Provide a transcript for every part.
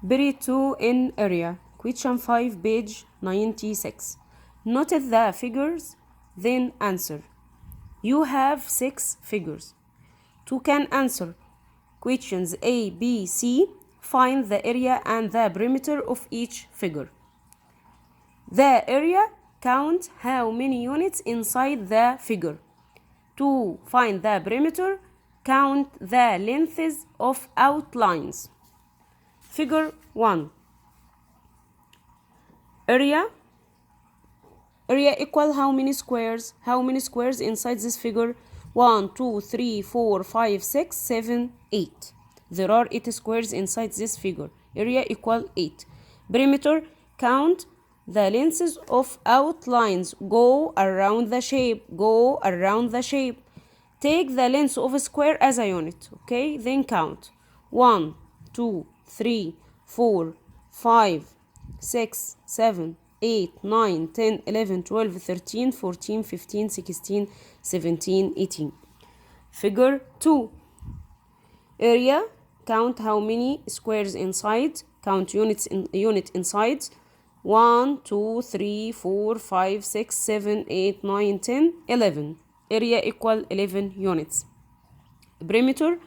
Period 2 in area. Question 5, page 96. Notice the figures, then answer. You have 6 figures. You can answer questions A, B, C. Find the area and the perimeter of each figure. The area, count how many units inside the figure. To find the perimeter, count the lengths of outlines. Figure 1. Area equal how many squares? How many squares inside this figure? 1, 2, 3, 4, 5, 6, 7, 8. There are 8 squares inside this figure. Area equal 8. Perimeter, count the lengths of outlines. Go around the shape. Go around the shape. Take the length of a square as a unit. Okay, then count. 1, 2, 3, 4, 5, 6, 7, 8, 9, 10, 11, 12, 13, 14, 15, 16, 17, 18. Figure 2. Area, count how many squares inside. Count unit inside. 1, 2, 3, 4, 5, 6, 7, 8, 9, 10, 11. Area equal 11 units. Perimeter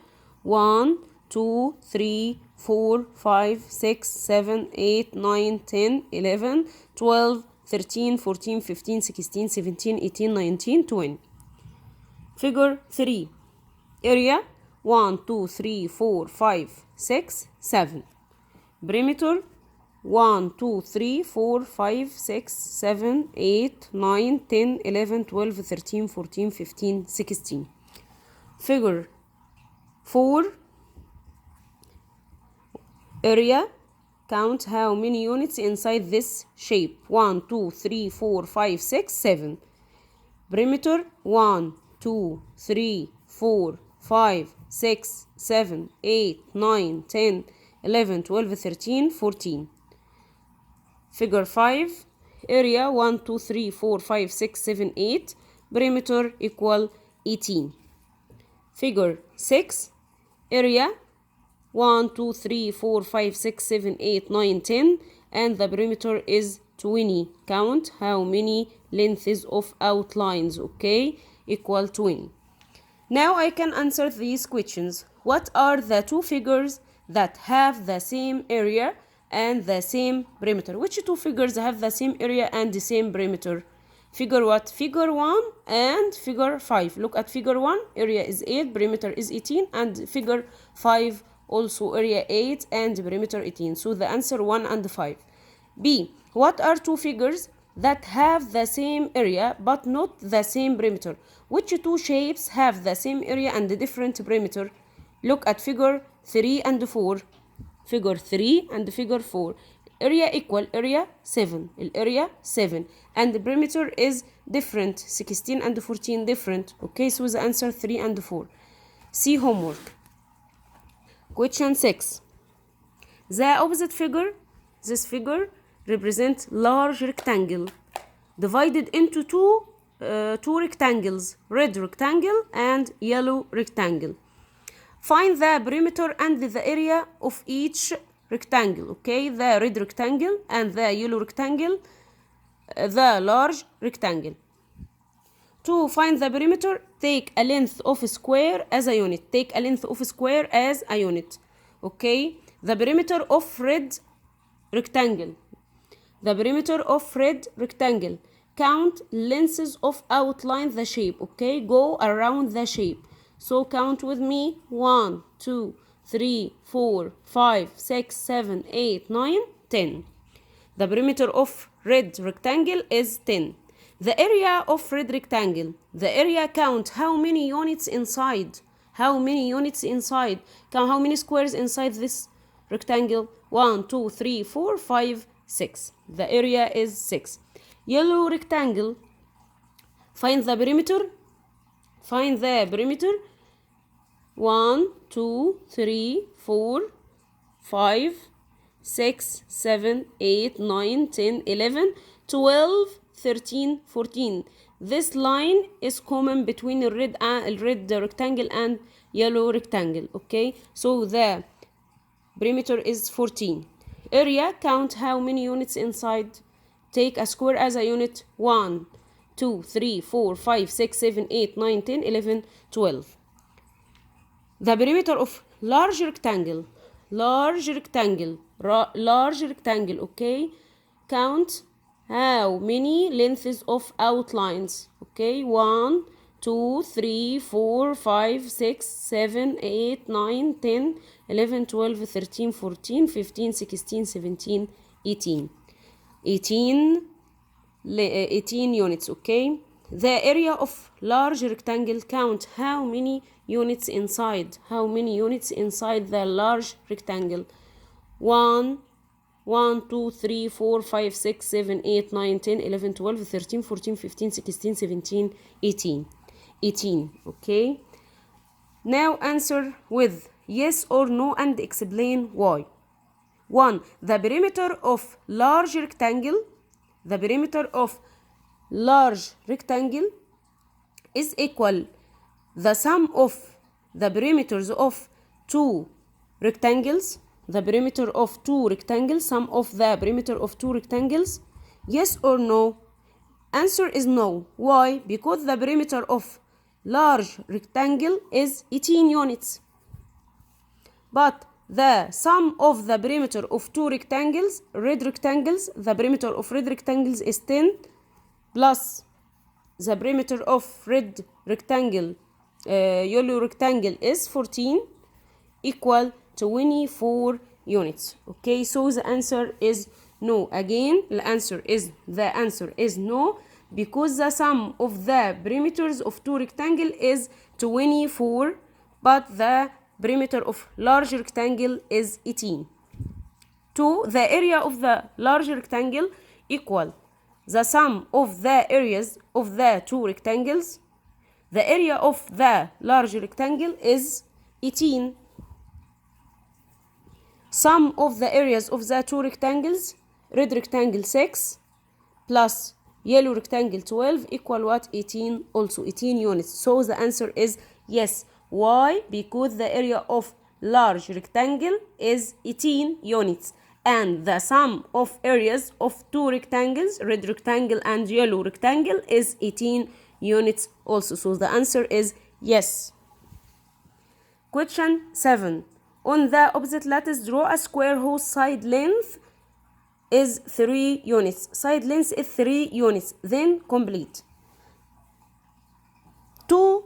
1, 2, 3, 4, 5, 6, 7, 8, 9, 10, 11, 12, 13, 14, 15, 16, 17, 18, 19, 20. Figure 3. Area 1, 2, 3, 4, 5, 6, 7. Perimeter 1, 2, 3, 4, 5, 6, 7, 8, 9, 10, 11, 12, 13, 14, 15, 16. Figure 4. Area, count how many units inside this shape. 1, 2, 3, 4, 5, 6, 7. Perimeter 1, 2, 3, 4, 5, 6, 7, 8, 9, 10, 11, 12, 13, 14. Figure 5. Area 1, 2, 3, 4, 5, 6, 7, 8. Perimeter equal 18. Figure 6. Area 1, 2, 3, 4, 5, 6, 7, 8, 9, 10. And the perimeter is 20. Count how many lengths of outlines. Okay, equal 20. Now I can answer these questions. What are the 2 figures that have the same area and the same perimeter? Which 2 figures have the same area and the same perimeter? Figure what? Figure 1 and figure 5. Look at figure 1, area is 8, perimeter is 18, and figure 5 also area 8 and perimeter 18. So the answer 1 and 5. B. What are 2 figures that have the same area but not the same perimeter? Which 2 shapes have the same area and the different perimeter? Look at figure 3 and 4. Figure 3 and figure 4. Area equal area 7. Area 7. And the perimeter is different. 16 and 14 different. Okay, so the answer 3 and 4. See homework. Question 6. The opposite figure, this figure represents large rectangle divided into two rectangles, red rectangle and yellow rectangle. Find the perimeter and the area of each rectangle. Okay, the red rectangle and the yellow rectangle, the large rectangle. To find the perimeter, take a length of a square as a unit. Take a length of a square as a unit. Okay, the perimeter of red rectangle. The perimeter of red rectangle. Count lengths of outline the shape. Okay, go around the shape. So count with me. 1, 2, 3, 4, 5, 6, 7, 8, 9, 10. The perimeter of red rectangle is 10. The area of red rectangle. The area count how many units inside. How many units inside? Count how many squares inside this rectangle. 1, 2, 3, 4, 5, 6. The area is 6. Yellow rectangle. Find the perimeter. Find the perimeter. 1, 2, 3, 4, 5, 6, 7, 8, 9, 10, 11, 12, 13, 14. This line is common between the red rectangle and yellow rectangle. Okay, so the perimeter is 14. area, count how many units inside. Take a square as a unit. 1, 2, 3, 4, 5, 6, 7, 8, 9, 10, 11, 12. The perimeter of large rectangle, okay? Count how many lengths of outlines, okay? 1, 2, 3, 4, 5, 6, 7, 8, 9, 10, 11, 12, 13, 14, 15, 16, 17, 18. 18 units, okay? The area of large rectangle, count how many units inside. How many units inside the large rectangle? 1, 2, 3, 4, 5, 6, 7, 8, 9, 10, 11, 12, 13, 14, 15, 16, 17, 18. 18, okay? Now answer with yes or no and explain why. 1. The perimeter of large rectangle, is equal the sum of the perimeters of two rectangles. The perimeter of two rectangles, sum of the perimeter of two rectangles. Yes or no? Answer is no. Why? Because the perimeter of large rectangle is 18 units. But the sum of the perimeter of two rectangles, the perimeter of red rectangles is 10 plus the perimeter of red rectangle, yellow rectangle is 14, equal 24 units. Okay, so the answer is no. Again, the answer is no, because the sum of the perimeters of two rectangle is 24, but the perimeter of large rectangle is 18. 2. The area of the large rectangle equal the sum of the areas of the two rectangles. The area of the large rectangle is 18. Sum of the areas of the two rectangles, red rectangle 6 plus yellow rectangle 12 equal what? 18, also 18 units. So the answer is yes. Why? Because the area of large rectangle is 18 units, and the sum of areas of two rectangles, red rectangle and yellow rectangle, is 18 units also. So the answer is yes. Question 7. On the opposite lattice, draw a square whose side length is 3 units. Side length is 3 units. Then complete. To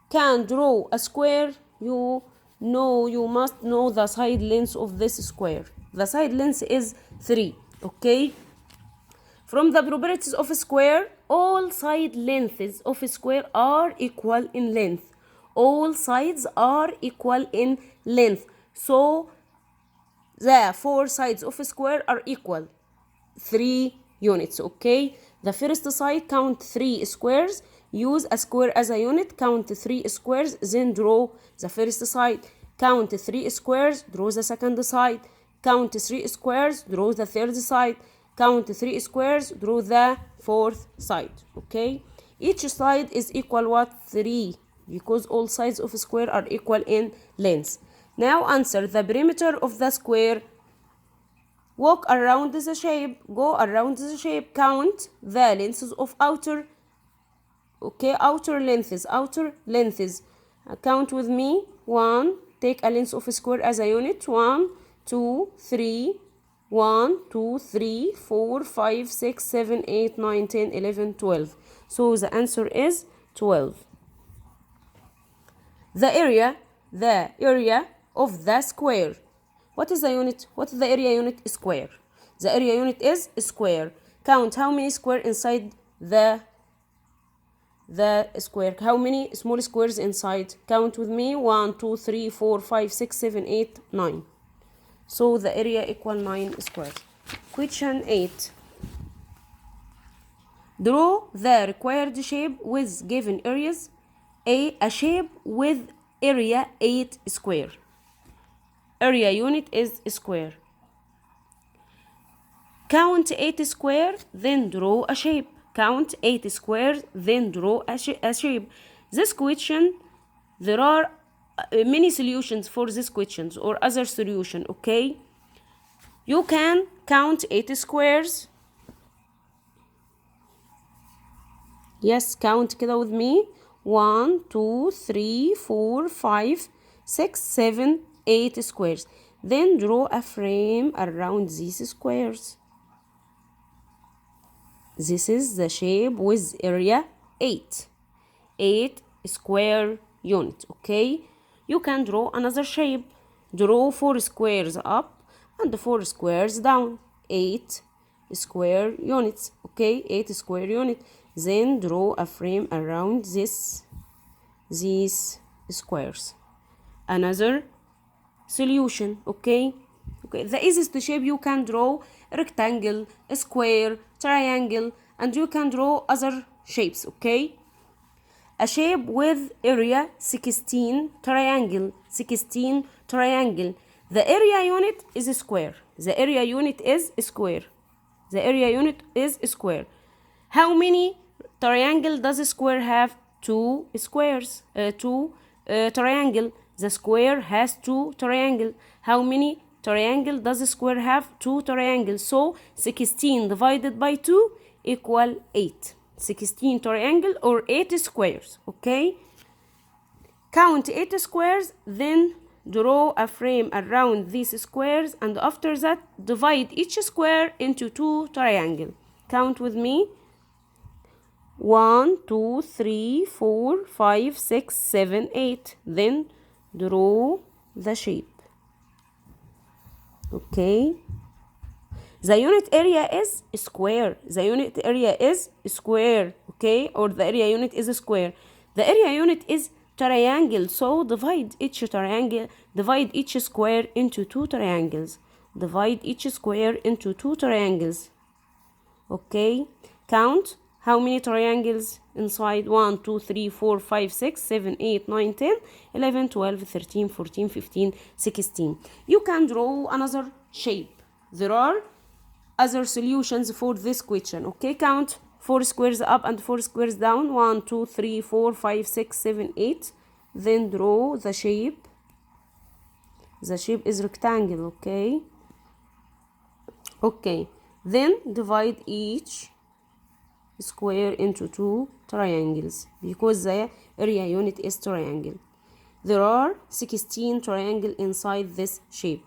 can draw a square, you must know the side length of this square. The side length is 3. Okay. From the properties of a square, all side lengths of a square are equal in length. All sides are equal in length. So the 4 sides of a square are equal 3 units. Okay. The first side, count 3 squares. Use a square as a unit. Count 3 squares. Then draw the first side. Count 3 squares. Draw the second side. Count 3 squares. Draw the third side. Count 3 squares. Draw the fourth side. Okay. Each side is equal what? 3. Because all sides of a square are equal in length. Now answer the perimeter of the square. Walk around the shape. Go around the shape. Count the lengths of outer. Okay, outer lengths. Count with me. 1. Take a length of a square as a unit. 1, 2, 3. 1, 2, 3, 4, 5, 6, 7, 8, 9, 10, 11, 12. So the answer is 12. The area of the square. What is the unit? What is the area unit? Square. The area unit is square. Count how many square inside the square. How many small squares inside? Count with me. 1, 2, 3, 4, 5, 6, 7, 8, 9. So the area equal 9 squares. Question 8. Draw the required shape with given areas. A shape with area 8 square. Area unit is square. Count 8 square, then draw a shape. Count 8 squares, then draw a shape. This question, there are many solutions for this questions or other solution. Okay, You can count 8 squares. Yes, count كده with me. 1 2 3 4 5 6 7 8 squares. Then draw a frame around these squares. This is the shape with area 8. 8 square unit, okay? You can draw another shape. Draw 4 squares up and 4 squares down. 8 square units, okay? 8 square unit. Then draw a frame around these squares. Another solution, okay? Okay, the easiest shape you can draw rectangle, square, triangle, and you can draw other shapes, okay? A shape with area 16 triangle, 16 triangle. The area unit is a square. The area unit is a square. The area unit is a square. How many triangle does a square have? 2 squares. Triangle. The square has 2 triangle. How many triangle does a square have? 2 triangles. So 16 divided by 2 equal 8. 16 triangle or 8 squares, okay? Count 8 squares, then draw a frame around these squares, and after that divide each square into 2 triangles. Count with me. 1 2 3 4 5 6 7 8. Then draw the shape, okay? The unit area is square. The unit area is square, okay? Or the area unit is a square. The area unit is triangle, so divide each triangle, divide each square into 2 triangles. Divide each square into 2 triangles, okay? Count how many triangles inside. 1 2 3 4 5 6 7 8 9 10 11 12 13 14 15 16. You can draw another shape. There are other solutions for this question, okay? Count 4 squares up and 4 squares down. 1 2 3 4 5 6 7 8. Then draw the shape. The shape is rectangle, okay? Okay, then divide each square into 2 triangles because the area unit is triangle. There are 16 triangles inside this shape.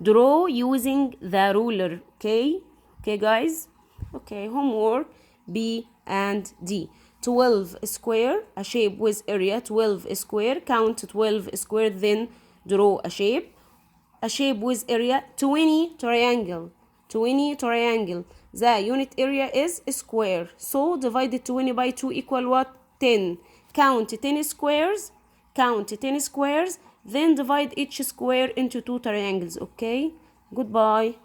Draw using the ruler, okay? Okay, guys? Okay, homework B and D. 12 square, a shape with area 12 square. Count 12 square, then draw a shape. A shape with area 20 triangle. 20 triangle. The unit area is square. So divide 20 by 2 equal what? 10. Count 10 squares. Count 10 squares. Then divide each square into 2 triangles, okay? Goodbye.